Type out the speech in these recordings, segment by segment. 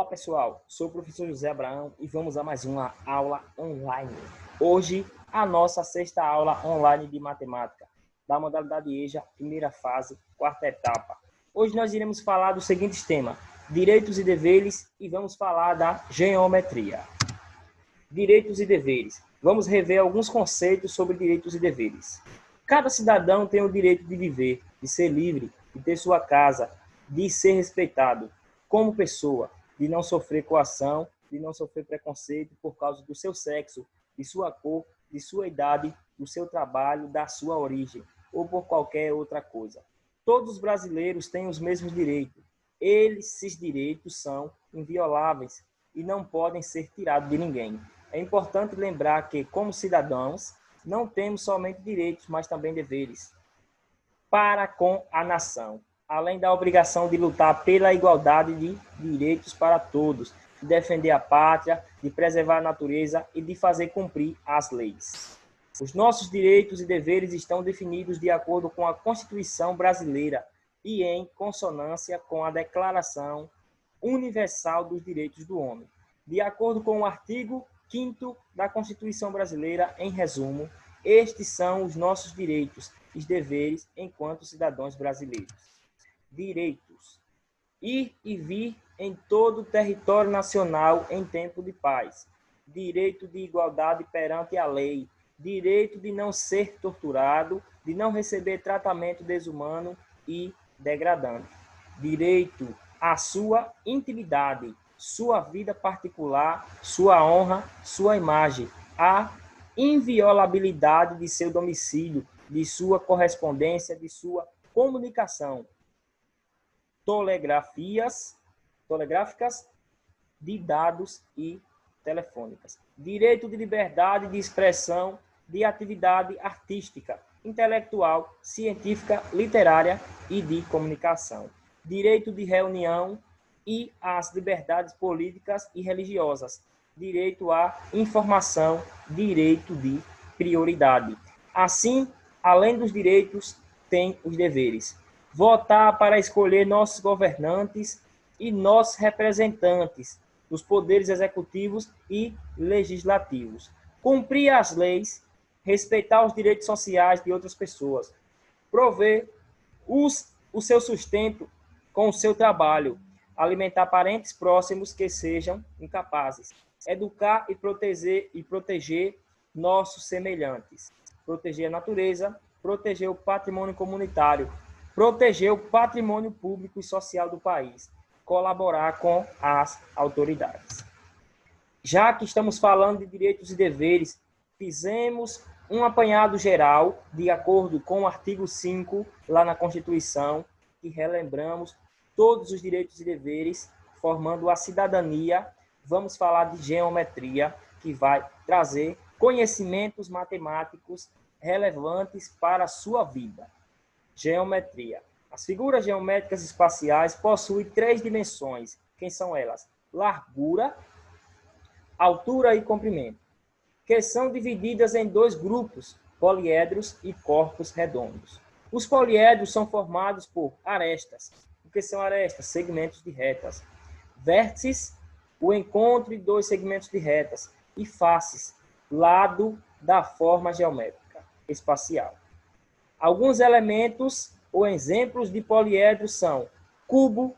Olá pessoal, sou o professor José Abraão e vamos a mais uma aula online. Hoje, a nossa sexta aula online de matemática, da modalidade EJA, primeira fase, quarta etapa. Hoje nós iremos falar dos seguintes temas: direitos e deveres, e vamos falar da geometria. Direitos e deveres. Vamos rever alguns conceitos sobre direitos e deveres. Cada cidadão tem o direito de viver, de ser livre, de ter sua casa, de ser respeitado como pessoa, de não sofrer coação, de não sofrer preconceito por causa do seu sexo, de sua cor, de sua idade, do seu trabalho, da sua origem, ou por qualquer outra coisa. Todos os brasileiros têm os mesmos direitos. Esses direitos são invioláveis e não podem ser tirados de ninguém. É importante lembrar que, como cidadãos, não temos somente direitos, mas também deveres para com a nação, além da obrigação de lutar pela igualdade de direitos para todos, de defender a pátria, de preservar a natureza e de fazer cumprir as leis. Os nossos direitos e deveres estão definidos de acordo com a Constituição brasileira e em consonância com a Declaração Universal dos Direitos do Homem. De acordo com o artigo 5º da Constituição brasileira, em resumo, estes são os nossos direitos e deveres enquanto cidadãos brasileiros. Direitos: ir e vir em todo o território nacional em tempo de paz. Direito de igualdade perante a lei. Direito de não ser torturado, de não receber tratamento desumano e degradante. Direito à sua intimidade, sua vida particular, sua honra, sua imagem. A inviolabilidade de seu domicílio, de sua correspondência, de sua comunicação. Telegráficas, de dados e telefônicas. Direito de liberdade de expressão, de atividade artística, intelectual, científica, literária e de comunicação. Direito de reunião e às liberdades políticas e religiosas. Direito à informação, direito de prioridade. Assim, além dos direitos, tem os deveres. Votar para escolher nossos governantes e nossos representantes nos poderes executivos e legislativos. Cumprir as leis, respeitar os direitos sociais de outras pessoas. Prover o seu sustento com o seu trabalho. Alimentar parentes próximos que sejam incapazes. Educar e proteger nossos semelhantes. Proteger a natureza, proteger o patrimônio comunitário, proteger o patrimônio público e social do país, colaborar com as autoridades. Já que estamos falando de direitos e deveres, fizemos um apanhado geral, de acordo com o artigo 5, lá na Constituição, e relembramos todos os direitos e deveres, formando a cidadania. Vamos falar de geometria, que vai trazer conhecimentos matemáticos relevantes para a sua vida. Geometria. As figuras geométricas espaciais possuem 3 dimensões. Quem são elas? Largura, altura e comprimento, que são divididas em 2 grupos, poliedros e corpos redondos. Os poliedros são formados por arestas. O que são arestas? Segmentos de retas. Vértices, o encontro de 2 segmentos de retas. E faces, lado da forma geométrica espacial. Alguns elementos ou exemplos de poliedros são cubo,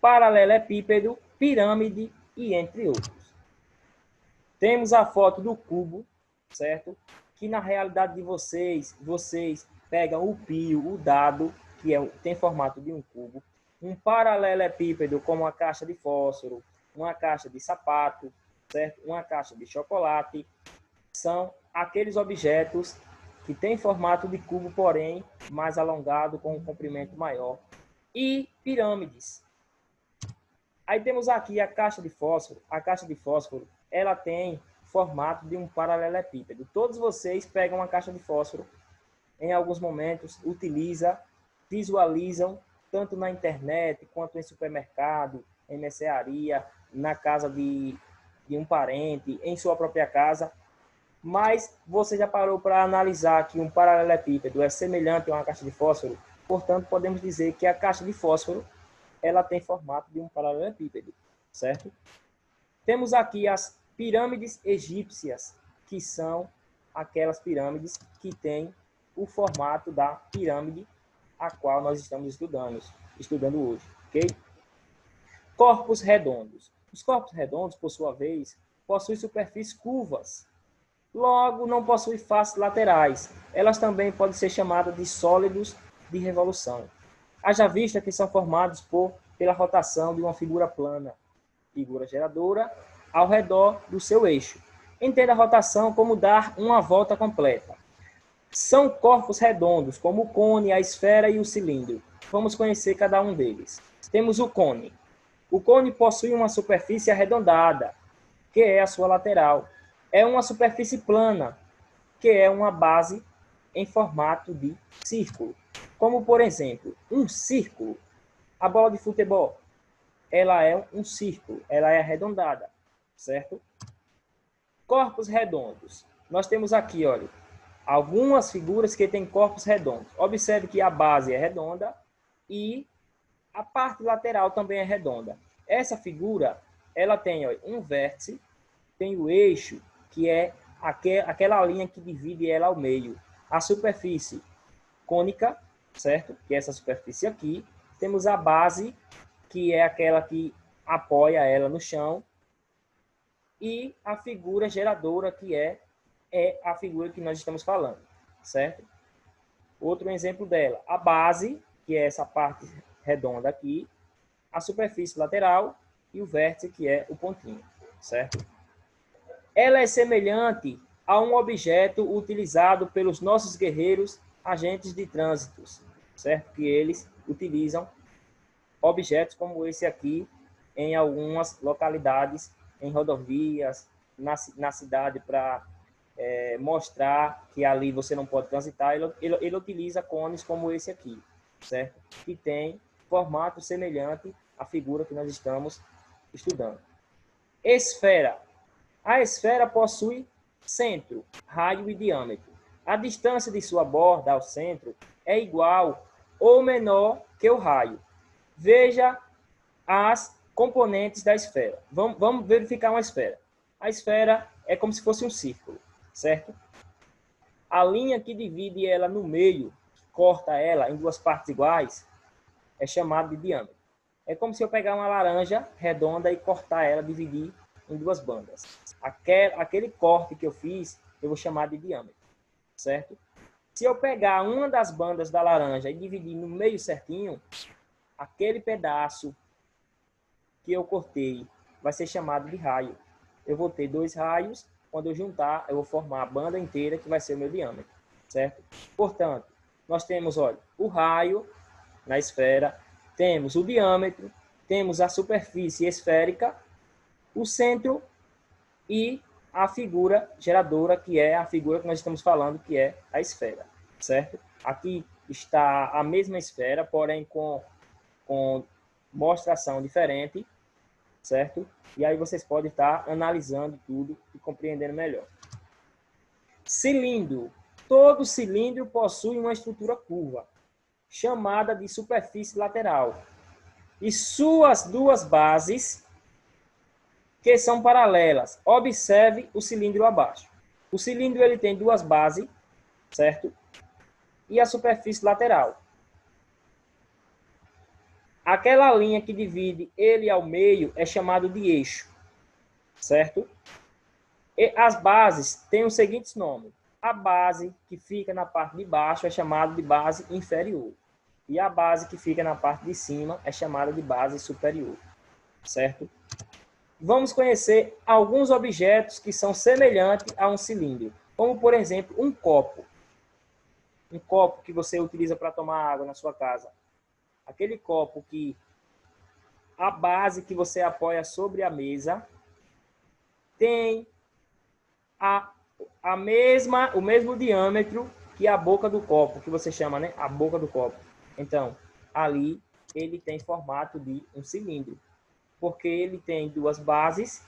paralelepípedo, pirâmide e entre outros. Temos a foto do cubo, certo? Que na realidade de vocês pegam o pio, o dado, que tem formato de um cubo, um paralelepípedo como uma caixa de fósforo, uma caixa de sapato, certo? Uma caixa de chocolate. São aqueles objetos que tem formato de cubo, porém mais alongado, com um comprimento maior. E pirâmides. Aí temos aqui a caixa de fósforo. A caixa de fósforo, ela tem formato de um paralelepípedo. Todos vocês pegam uma caixa de fósforo, em alguns momentos, visualizam, tanto na internet, quanto em supermercado, em mercearia, na casa de um parente, em sua própria casa. Mas você já parou para analisar que um paralelepípedo é semelhante a uma caixa de fósforo? Portanto, podemos dizer que a caixa de fósforo ela tem formato de um paralelepípedo. certo? Temos aqui as pirâmides egípcias, que são aquelas pirâmides que têm o formato da pirâmide a qual nós estamos estudando hoje, ok? Corpos redondos. Os corpos redondos, por sua vez, possuem superfícies curvas. Logo, não possuem faces laterais. Elas também podem ser chamadas de sólidos de revolução. Haja vista que são formados pela rotação de uma figura plana, figura geradora, ao redor do seu eixo. Entenda a rotação como dar uma volta completa. São corpos redondos, como o cone, a esfera e o cilindro. Vamos conhecer cada um deles. Temos o cone. O cone possui uma superfície arredondada, que é a sua lateral. É uma superfície plana, que é uma base em formato de círculo. Como, por exemplo, um círculo. A bola de futebol, ela é um círculo, ela é arredondada, certo? Corpos redondos. Nós temos aqui, olha, algumas figuras que têm corpos redondos. Observe que a base é redonda e a parte lateral também é redonda. Essa figura, ela tem, olha, um vértice, tem o eixo, que é aquela linha que divide ela ao meio. A superfície cônica, certo? Que é essa superfície aqui. Temos a base, que é aquela que apoia ela no chão. E a figura geradora, que é a figura que nós estamos falando, certo? Outro exemplo dela, a base, que é essa parte redonda aqui, a superfície lateral e o vértice, que é o pontinho, certo? Ela é semelhante a um objeto utilizado pelos nossos guerreiros agentes de trânsito, certo? Que eles utilizam objetos como esse aqui em algumas localidades, em rodovias, na cidade, para mostrar que ali você não pode transitar. Ele utiliza cones como esse aqui, certo? Que tem formato semelhante à figura que nós estamos estudando. Esfera. A esfera possui centro, raio e diâmetro. A distância de sua borda ao centro é igual ou menor que o raio. Veja as componentes da esfera. Vamos verificar uma esfera. A esfera é como se fosse um círculo, certo? A linha que divide ela no meio, corta ela em duas partes iguais, é chamada de diâmetro. É como se eu pegar uma laranja redonda e cortar ela, dividir em duas bandas. Aquele corte que eu fiz, eu vou chamar de diâmetro, certo? Se eu pegar uma das bandas da laranja e dividir no meio certinho, aquele pedaço que eu cortei vai ser chamado de raio. Eu vou ter dois raios, quando eu juntar, eu vou formar a banda inteira, que vai ser o meu diâmetro, certo? Portanto, nós temos, olha, o raio na esfera, temos o diâmetro, temos a superfície esférica, o centro e a figura geradora, que é a figura que nós estamos falando, que é a esfera, certo? Aqui está a mesma esfera, porém com mostração diferente, certo? E aí vocês podem estar analisando tudo e compreendendo melhor. Cilindro. Todo cilindro possui uma estrutura curva, chamada de superfície lateral, e suas duas bases, que são paralelas. Observe o cilindro abaixo. O cilindro ele tem duas bases, certo? E a superfície lateral. Aquela linha que divide ele ao meio é chamado de eixo, certo? E as bases têm os seguintes nomes. A base que fica na parte de baixo é chamada de base inferior. E a base que fica na parte de cima é chamada de base superior, certo? Vamos conhecer alguns objetos que são semelhantes a um cilindro, como, por exemplo, um copo. Um copo que você utiliza para tomar água na sua casa. Aquele copo que a base que você apoia sobre a mesa tem o mesmo diâmetro que a boca do copo, que você chama, né? A boca do copo. Então, ali ele tem formato de um cilindro, porque ele tem duas bases,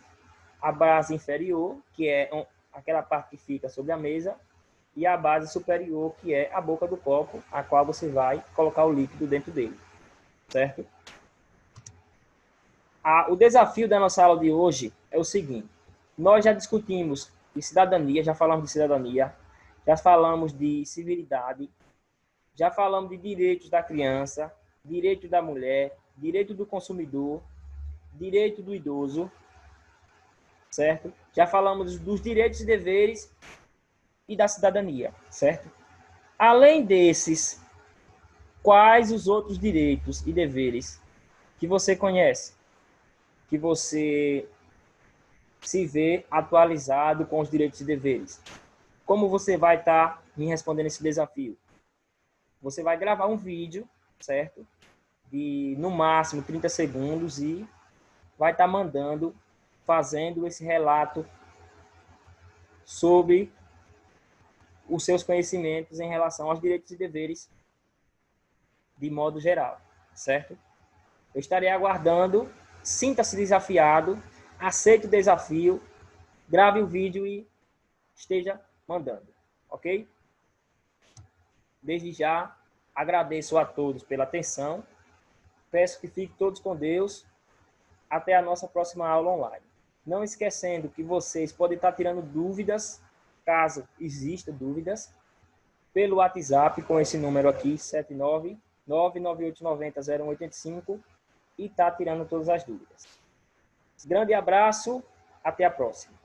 a base inferior, que é aquela parte que fica sobre a mesa, e a base superior, que é a boca do copo, a qual você vai colocar o líquido dentro dele, certo? O desafio da nossa aula de hoje é o seguinte. Nós já discutimos de cidadania, já falamos de cidadania, já falamos de civilidade, já falamos de direitos da criança, direito da mulher, direito do consumidor, direito do idoso, certo? Já falamos dos direitos e deveres e da cidadania, certo? Além desses, quais os outros direitos e deveres que você conhece, que você se vê atualizado com os direitos e deveres? Como você vai estar me respondendo esse desafio? Você vai gravar um vídeo, certo? De, no máximo, 30 segundos e vai estar mandando, fazendo esse relato sobre os seus conhecimentos em relação aos direitos e deveres de modo geral, certo? Eu estarei aguardando, sinta-se desafiado, aceite o desafio, grave o vídeo e esteja mandando, ok? Desde já, agradeço a todos pela atenção, peço que fiquem todos com Deus, até a nossa próxima aula online. Não esquecendo que vocês podem estar tirando dúvidas, caso existam dúvidas, pelo WhatsApp com esse número aqui, 79998900185, e está tirando todas as dúvidas. Grande abraço, até a próxima.